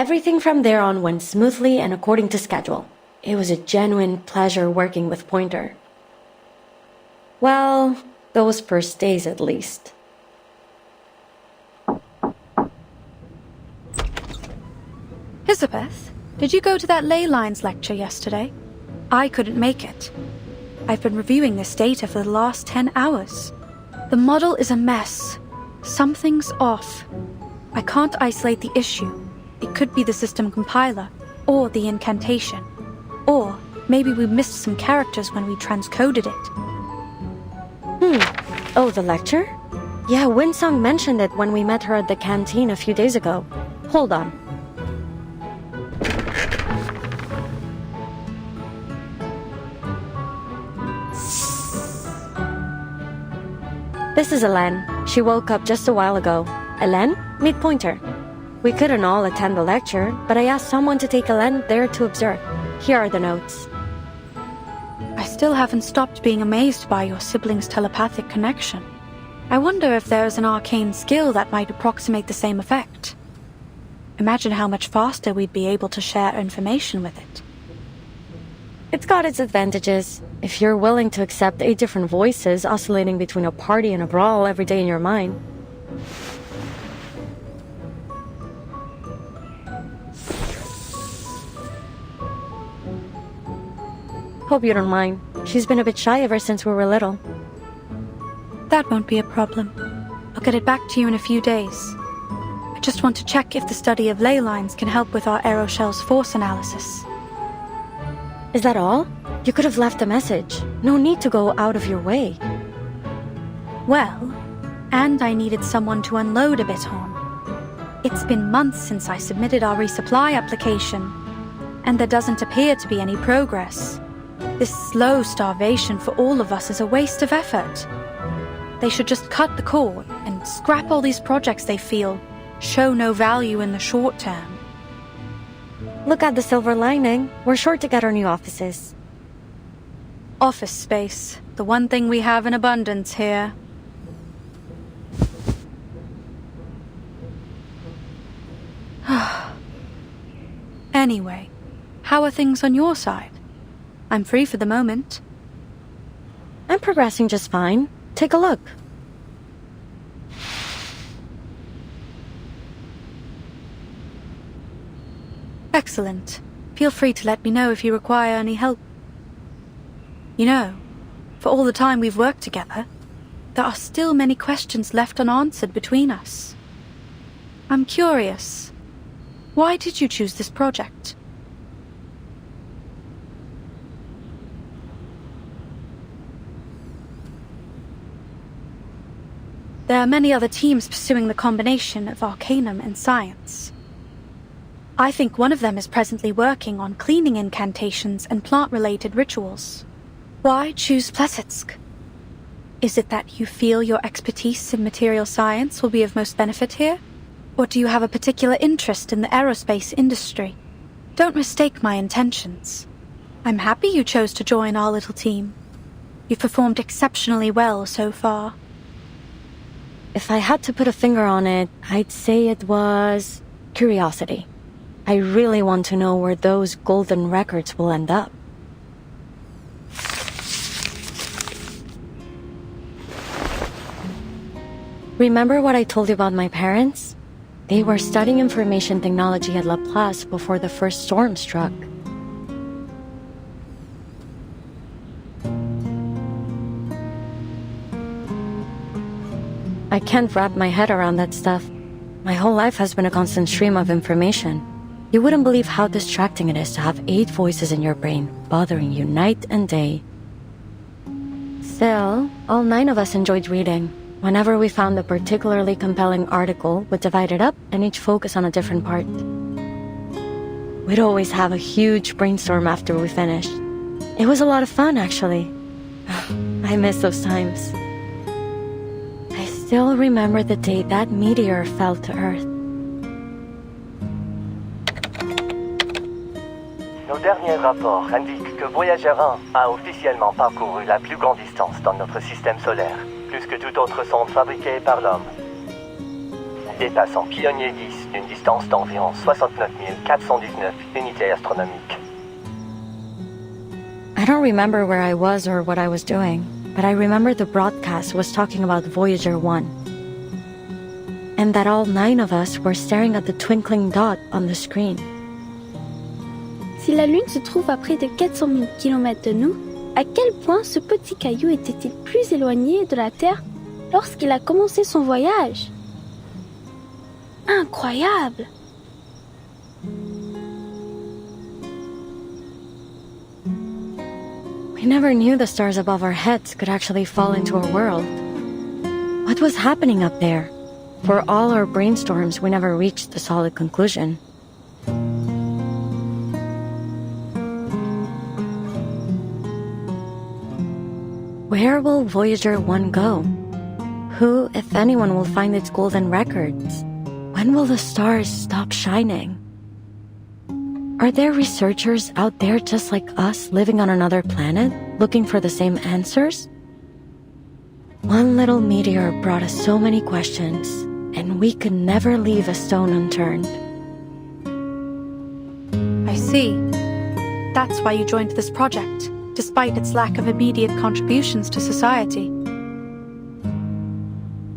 Everything from there on went smoothly and according to schedule. It was a genuine pleasure working with Pointer. Well, those first days at least. Elizabeth, did you go to that ley lines lecture yesterday? I couldn't make it. I've been reviewing this data for the last 10 hours. The model is a mess. Something's off. I can't isolate the issue. It could be the system compiler, or the incantation. Or maybe we missed some characters when we transcoded it. Oh, the lecture? Yeah, Winsong mentioned it when we met her at the canteen a few days ago. Hold on. This is Elen. She woke up just a while ago. Elen, meet Pointer. We couldn't all attend the lecture, but I asked someone to take Elen there to observe. Here are the notes. I still haven't stopped being amazed by your siblings' telepathic connection. I wonder if there is an arcane skill that might approximate the same effect. Imagine how much faster we'd be able to share information with it. It's got its advantages. If you're willing to accept 8 different voices oscillating between a party and a brawl every day in your mind. Hope you don't mind. She's been a bit shy ever since we were little. That won't be a problem. I'll get it back to you in a few days. I just want to check if the study of ley lines can help with our aeroshell's force analysis. Is that all? You could have left a message. No need to go out of your way. Well, and I needed someone to unload a bit on. It's been months since I submitted our resupply application, and there doesn't appear to be any progress. This slow starvation for all of us is a waste of effort. They should just cut the cord and scrap all these projects they feel show no value in the short term. Look at the silver lining. We're sure to get our new offices. Office space, the one thing we have in abundance here. Anyway, how are things on your side? I'm free for the moment. I'm progressing just fine. Take a look. Excellent. Feel free to let me know if you require any help. You know, for all the time we've worked together, there are still many questions left unanswered between us. I'm curious. Why did you choose this project? There are many other teams pursuing the combination of Arcanum and science. I think one of them is presently working on cleaning incantations and plant-related rituals. Why choose Plesetsk? Is it that you feel your expertise in material science will be of most benefit here? Or do you have a particular interest in the aerospace industry? Don't mistake my intentions. I'm happy you chose to join our little team. You've performed exceptionally well so far. If I had to put a finger on it, I'd say it was curiosity. I really want to know where those golden records will end up. Remember what I told you about my parents? They were studying information technology at Laplace before the first storm struck. I can't wrap my head around that stuff. My whole life has been a constant stream of information. You wouldn't believe how distracting it is to have 8 voices in your brain, bothering you night and day. Still, all 9 of us enjoyed reading. Whenever we found a particularly compelling article, we'd divide it up and each focus on a different part. We'd always have a huge brainstorm after we finished. It was a lot of fun, actually. I miss those times. I still remember the day that meteor fell to Earth. Nos derniers rapports indiquent que Voyager 1 a officiellement parcouru la plus grande distance dans notre système solaire, plus que toute autre sonde fabriquée par l'homme. Dépassant Pioneer 10 une distance d'environ 69 419 unités astronomiques. I don't remember where I was or what I was doing, but I remember the broadcast was talking about Voyager 1. And that all 9 of us were staring at the twinkling dot on the screen. Si la Lune se trouve à près de 400 000 km de nous, à quel point ce petit caillou était-il plus éloigné de la Terre lorsqu'il a commencé son voyage? Incroyable! We never knew the stars above our heads could actually fall into our world. What was happening up there? For all our brainstorms, we never reached a solid conclusion. Where will Voyager 1 go? Who, if anyone, will find its golden records? When will the stars stop shining? Are there researchers out there just like us living on another planet, looking for the same answers? One little meteor brought us so many questions, and we could never leave a stone unturned. I see. That's why you joined this project, despite its lack of immediate contributions to society.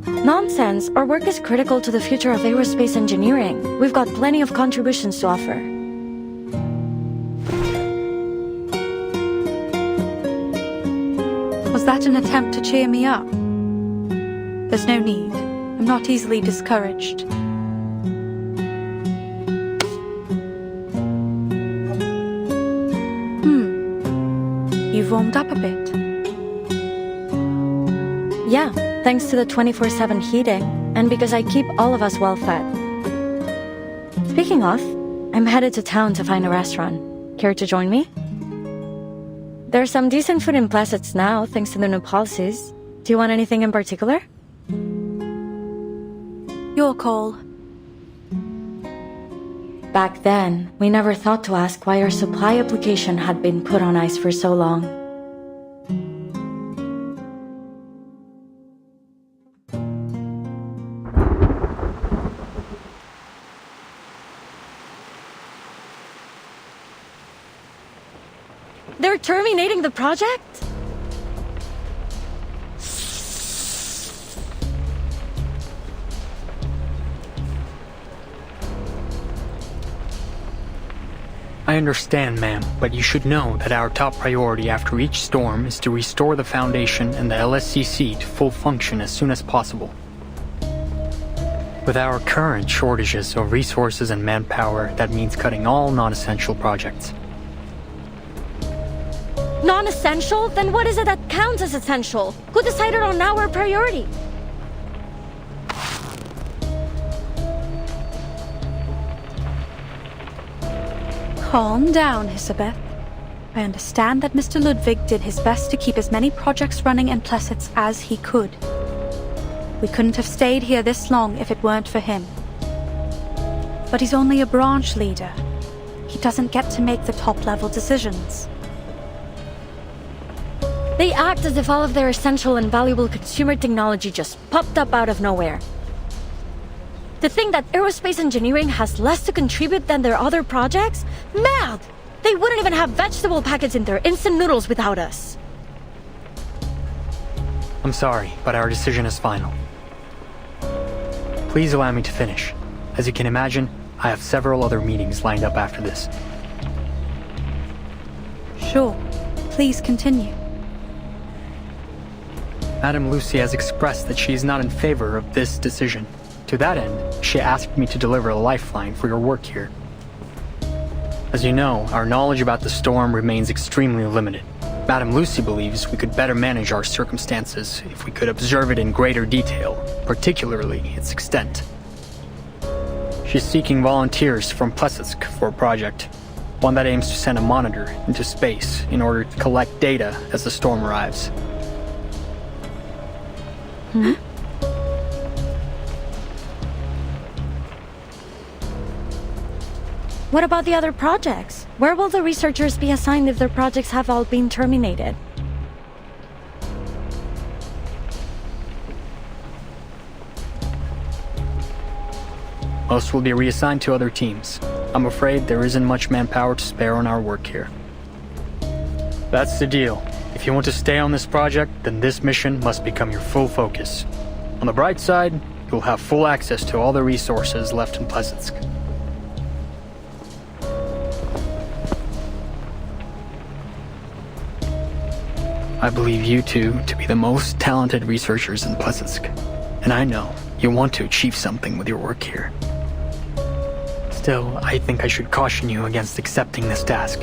Nonsense! Our work is critical to the future of aerospace engineering. We've got plenty of contributions to offer. Was that an attempt to cheer me up? There's no need. I'm not easily discouraged. You've warmed up a bit. Yeah, thanks to the 24/7 heating, and because I keep all of us well fed. Speaking of, I'm headed to town to find a restaurant. Care to join me? There's some decent food in Plassets now, thanks to the new policies. Do you want anything in particular? Your call. Back then, we never thought to ask why our supply application had been put on ice for so long. They're terminating the project? I understand, ma'am, but you should know that our top priority after each storm is to restore the Foundation and the LSCC to full function as soon as possible. With our current shortages of resources and manpower, that means cutting all non-essential projects. Non-essential? Then what is it that counts as essential? Who decided on our priority? Calm down, Isabeth. I understand that Mr. Ludwig did his best to keep as many projects running in Plassets as he could. We couldn't have stayed here this long if it weren't for him. But he's only a branch leader. He doesn't get to make the top-level decisions. They act as if all of their essential and valuable consumer technology just popped up out of nowhere. To think that aerospace engineering has less to contribute than their other projects? Mad! They wouldn't even have vegetable packets in their instant noodles without us. I'm sorry, but our decision is final. Please allow me to finish. As you can imagine, I have several other meetings lined up after this. Sure. Please continue. Madame Lucy has expressed that she is not in favor of this decision. To that end, she asked me to deliver a lifeline for your work here. As you know, our knowledge about the storm remains extremely limited. Madame Lucy believes we could better manage our circumstances if we could observe it in greater detail, particularly its extent. She's seeking volunteers from Plesetsk for a project, one that aims to send a monitor into space in order to collect data as the storm arrives. What about the other projects? Where will the researchers be assigned if their projects have all been terminated? most will be reassigned to other teams. I'm afraid there isn't much manpower to spare on our work here. That's the deal. If you want to stay on this project, then this mission must become your full focus. On the bright side, you'll have full access to all the resources left in Plesetsk. I believe you two to be the most talented researchers in Plesetsk, and I know you want to achieve something with your work here. Still, I think I should caution you against accepting this task.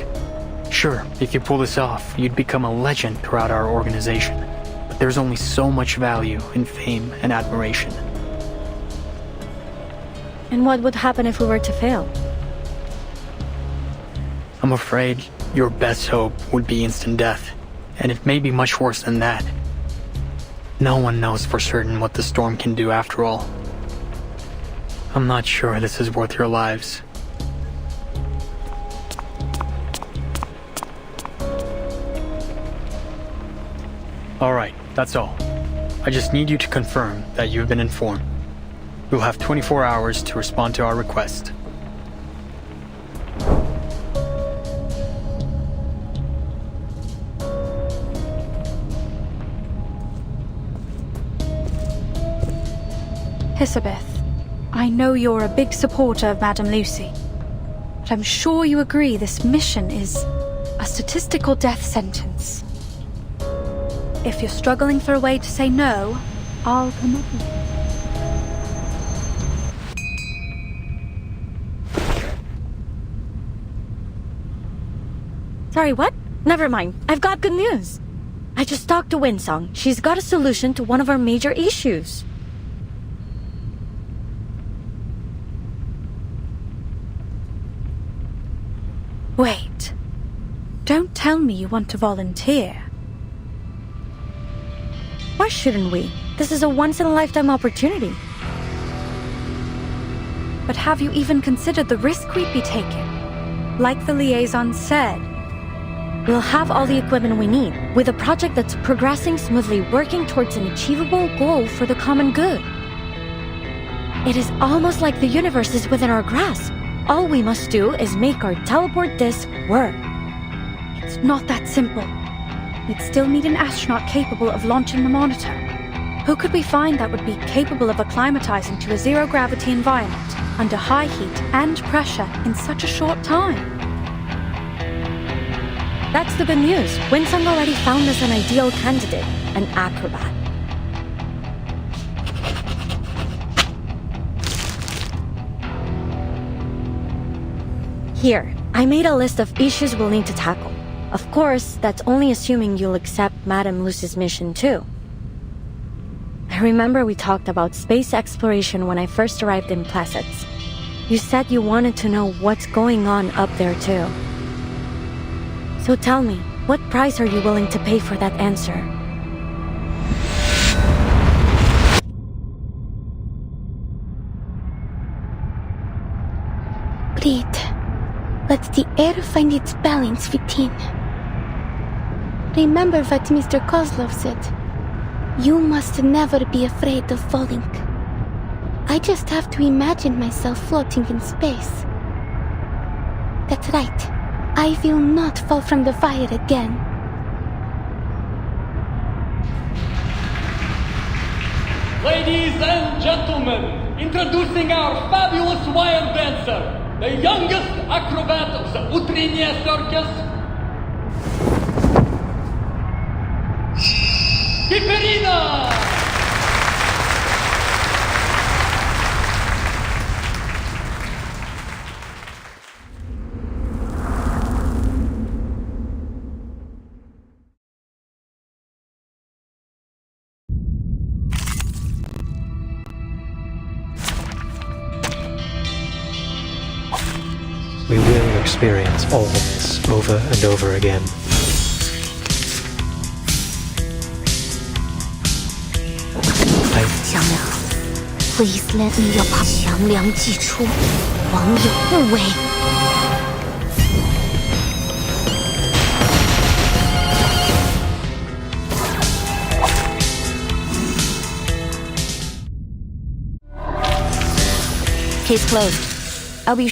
Sure, if you pull this off, you'd become a legend throughout our organization, but there's only so much value in fame and admiration. And what would happen if we were to fail? I'm afraid your best hope would be instant death, and it may be much worse than that. No one knows for certain what the storm can do after all. I'm not sure this is worth your lives. Alright, that's all. I just need you to confirm that you've been informed. You'll have 24 hours to respond to our request. Elizabeth, I know you're a big supporter of Madame Lucy, but I'm sure you agree this mission is a statistical death sentence. If you're struggling for a way to say no, I'll come up with it. Sorry, what? Never mind. I've got good news. I just talked to Winsong. She's got a solution to one of our major issues. Wait. Don't tell me you want to volunteer. Why shouldn't we? This is a once-in-a-lifetime opportunity. But have you even considered the risk we'd be taking? Like the liaison said, We'll have all the equipment we need, with a project that's progressing smoothly, working towards an achievable goal for the common good. It is almost like the universe is within our grasp. All we must do is make our teleport disc work. it's not that simple. We'd still need an astronaut capable of launching the monitor. Who could we find that would be capable of acclimatizing to a zero-gravity environment under high heat and pressure in such a short time? That's the good news. Winsong already found us an ideal candidate, an acrobat. Here, I made a list of issues we'll need to tackle. Of course, that's only assuming you'll accept Madame Lucy's mission too. I remember we talked about space exploration when I first arrived in Plesetsk. You said you wanted to know what's going on up there too. So tell me, what price are you willing to pay for that answer? Breathe. Let the air find its balance within. Remember what Mr. Kozlov said. You must never be afraid of falling. I just have to imagine myself floating in space. That's right. I will not fall from the fire again. Ladies and gentlemen, introducing our fabulous wire dancer, the youngest acrobat of the Utriniya circus, Kiperina! We will experience all of this over and over again. Please let me 要把强梁祭出，王有不为。Case closed. I'll be